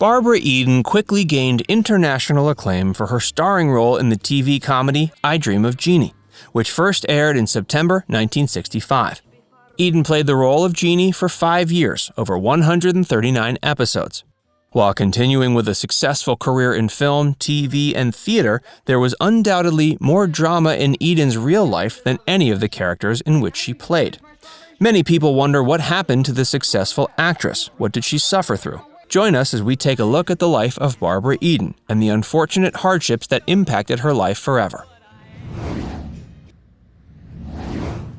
Barbara Eden quickly gained international acclaim for her starring role in the TV comedy I Dream of Jeannie, which first aired in September 1965. Eden played the role of Jeannie for 5 years, over 139 episodes. While continuing with a successful career in film, TV, and theater, there was undoubtedly more drama in Eden's real life than any of the characters in which she played. Many people wonder what happened to the successful actress. What did she suffer through? Join us as we take a look at the life of Barbara Eden and the unfortunate hardships that impacted her life forever.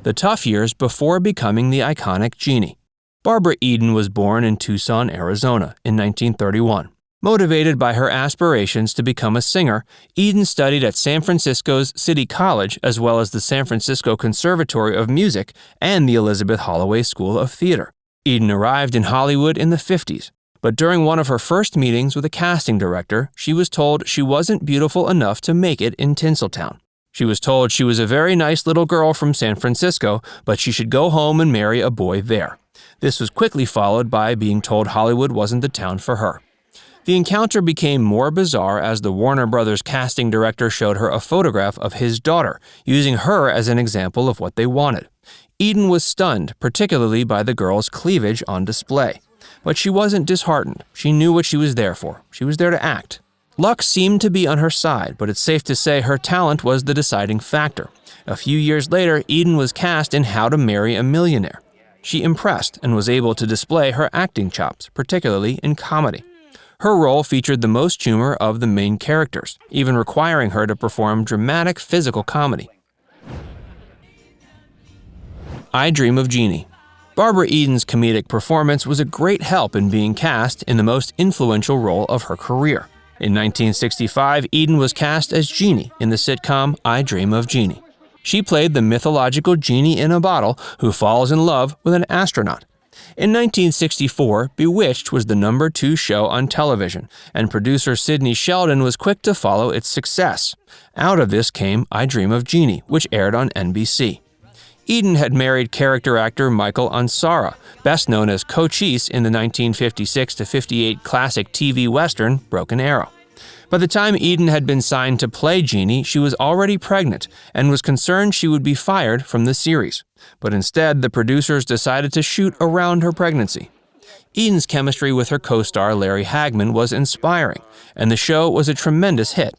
The tough years before becoming the iconic Jeannie. Barbara Eden was born in Tucson, Arizona in 1931. Motivated by her aspirations to become a singer, Eden studied at San Francisco's City College as well as the San Francisco Conservatory of Music and the Elizabeth Holloway School of Theater. Eden arrived in Hollywood in the 50s. But during one of her first meetings with a casting director, she was told she wasn't beautiful enough to make it in Tinseltown. She was told she was a very nice little girl from San Francisco, but she should go home and marry a boy there. This was quickly followed by being told Hollywood wasn't the town for her. The encounter became more bizarre as the Warner Brothers casting director showed her a photograph of his daughter, using her as an example of what they wanted. Eden was stunned, particularly by the girl's cleavage on display. But she wasn't disheartened. She knew what she was there for. She was there to act. Luck seemed to be on her side, but it's safe to say her talent was the deciding factor. A few years later, Eden was cast in How to Marry a Millionaire. She impressed and was able to display her acting chops, particularly in comedy. Her role featured the most humor of the main characters, even requiring her to perform dramatic physical comedy. I Dream of Jeannie. Barbara Eden's comedic performance was a great help in being cast in the most influential role of her career. In 1965, Eden was cast as Jeannie in the sitcom I Dream of Jeannie. She played the mythological genie in a bottle who falls in love with an astronaut. In 1964, Bewitched was the number 2 show on television, and producer Sidney Sheldon was quick to follow its success. Out of this came I Dream of Jeannie, which aired on NBC. Eden had married character actor Michael Ansara, best known as Cochise in the 1956-58 classic TV western Broken Arrow. By the time Eden had been signed to play Jeannie, she was already pregnant and was concerned she would be fired from the series. But instead, the producers decided to shoot around her pregnancy. Eden's chemistry with her co-star Larry Hagman was inspiring, and the show was a tremendous hit.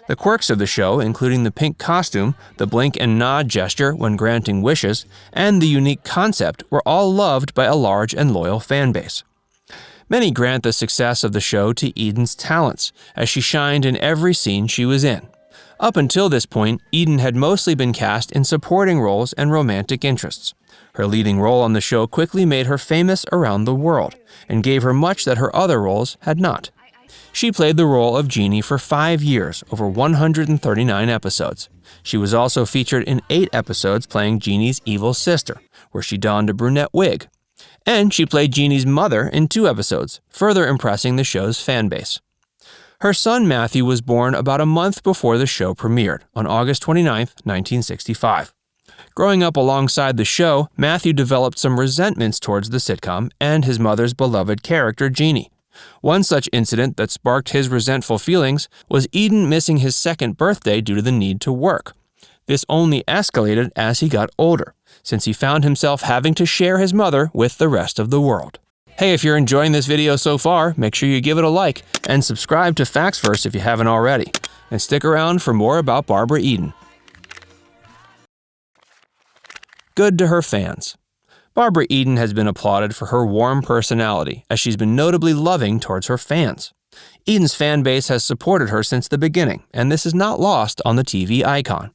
The quirks of the show, including the pink costume, the blink and nod gesture when granting wishes, and the unique concept, were all loved by a large and loyal fan base. Many grant the success of the show to Eden's talents, as she shined in every scene she was in. Up until this point, Eden had mostly been cast in supporting roles and romantic interests. Her leading role on the show quickly made her famous around the world, and gave her much that her other roles had not. She played the role of Jeannie for 5 years, over 139 episodes. She was also featured in 8 episodes playing Jeannie's evil sister, where she donned a brunette wig. And she played Jeannie's mother in 2 episodes, further impressing the show's fan base. Her son Matthew was born about a month before the show premiered, on August 29, 1965. Growing up alongside the show, Matthew developed some resentments towards the sitcom and his mother's beloved character, Jeannie. One such incident that sparked his resentful feelings was Eden missing his 2nd birthday due to the need to work. This only escalated as he got older, since he found himself having to share his mother with the rest of the world. Hey, if you're enjoying this video so far, make sure you give it a like and subscribe to Facts First if you haven't already. And stick around for more about Barbara Eden. Good to her fans. Barbara Eden has been applauded for her warm personality, as she's been notably loving towards her fans. Eden's fan base has supported her since the beginning, and this is not lost on the TV icon.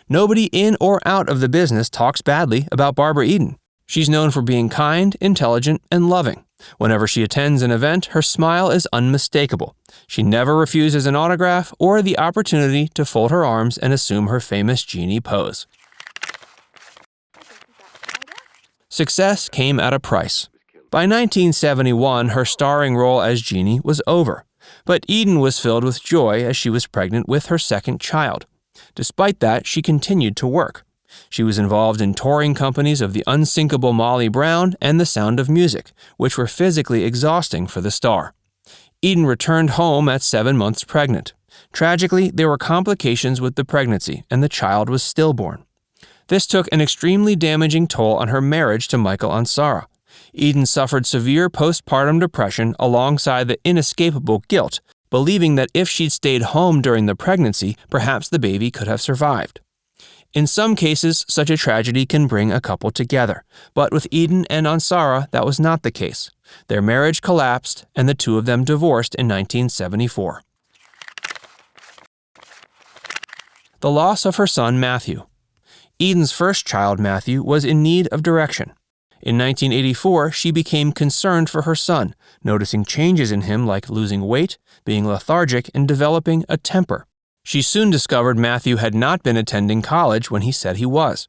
Nobody in or out of the business talks badly about Barbara Eden. She's known for being kind, intelligent, and loving. Whenever she attends an event, her smile is unmistakable. She never refuses an autograph or the opportunity to fold her arms and assume her famous Jeannie pose. Success came at a price. By 1971, her starring role as Jeannie was over, but Eden was filled with joy as she was pregnant with her 2nd child. Despite that, she continued to work. She was involved in touring companies of the unsinkable Molly Brown and The Sound of Music, which were physically exhausting for the star. Eden returned home at 7 months pregnant. Tragically, there were complications with the pregnancy, and the child was stillborn. This took an extremely damaging toll on her marriage to Michael Ansara. Eden suffered severe postpartum depression alongside the inescapable guilt, believing that if she'd stayed home during the pregnancy, perhaps the baby could have survived. In some cases, such a tragedy can bring a couple together, but with Eden and Ansara, that was not the case. Their marriage collapsed, and the two of them divorced in 1974. The loss of her son Matthew. Eden's first child, Matthew, was in need of direction. In 1984, she became concerned for her son, noticing changes in him like losing weight, being lethargic, and developing a temper. She soon discovered Matthew had not been attending college when he said he was.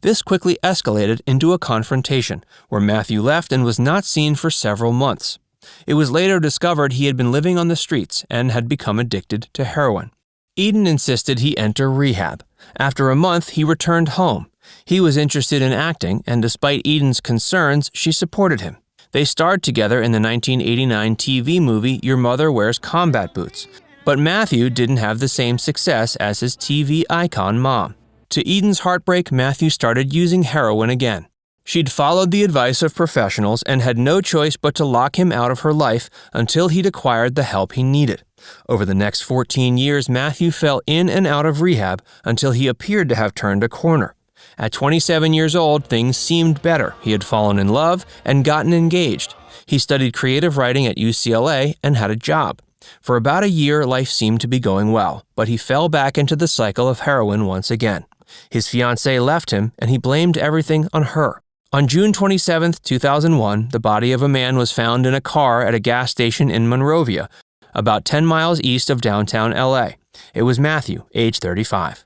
This quickly escalated into a confrontation, where Matthew left and was not seen for several months. It was later discovered he had been living on the streets and had become addicted to heroin. Eden insisted he enter rehab. After a month, he returned home. He was interested in acting, and despite Eden's concerns, she supported him. They starred together in the 1989 TV movie Your Mother Wears Combat Boots, but Matthew didn't have the same success as his TV icon mom. To Eden's heartbreak, Matthew started using heroin again. She'd followed the advice of professionals and had no choice but to lock him out of her life until he'd acquired the help he needed. Over the next 14 years, Matthew fell in and out of rehab until he appeared to have turned a corner. At 27 years old, things seemed better. He had fallen in love and gotten engaged. He studied creative writing at UCLA and had a job. For about a year, life seemed to be going well, but he fell back into the cycle of heroin once again. His fiancée left him, and he blamed everything on her. On June 27, 2001, the body of a man was found in a car at a gas station in Monrovia, about 10 miles east of downtown LA. It was Matthew, age 35.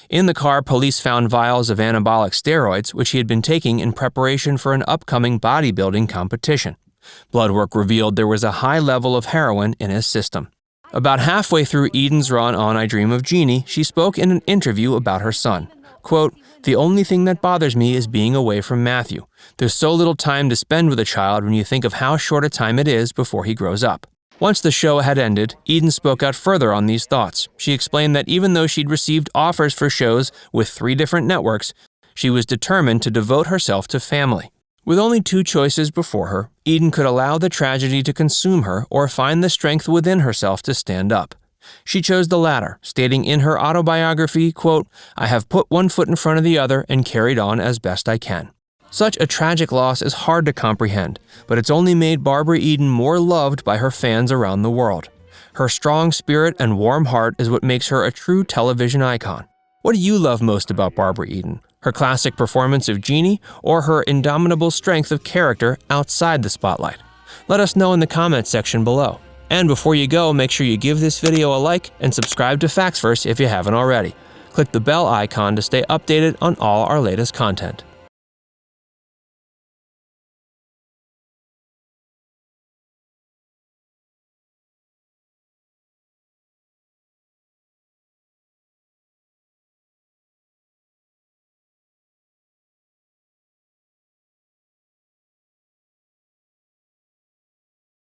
In the car, police found vials of anabolic steroids, which he had been taking in preparation for an upcoming bodybuilding competition. Blood work revealed there was a high level of heroin in his system. About halfway through Eden's run on I Dream of Jeannie, she spoke in an interview about her son. Quote, "The only thing that bothers me is being away from Matthew. There's so little time to spend with a child when you think of how short a time it is before he grows up." Once the show had ended, Eden spoke out further on these thoughts. She explained that even though she'd received offers for shows with 3 different networks, she was determined to devote herself to family. With only 2 choices before her, Eden could allow the tragedy to consume her or find the strength within herself to stand up. She chose the latter, stating in her autobiography, quote, "I have put one foot in front of the other and carried on as best I can." Such a tragic loss is hard to comprehend, but it's only made Barbara Eden more loved by her fans around the world. Her strong spirit and warm heart is what makes her a true television icon. What do you love most about Barbara Eden? Her classic performance of Jeannie, or her indomitable strength of character outside the spotlight? Let us know in the comments section below. And before you go, make sure you give this video a like and subscribe to Facts First if you haven't already. Click the bell icon to stay updated on all our latest content.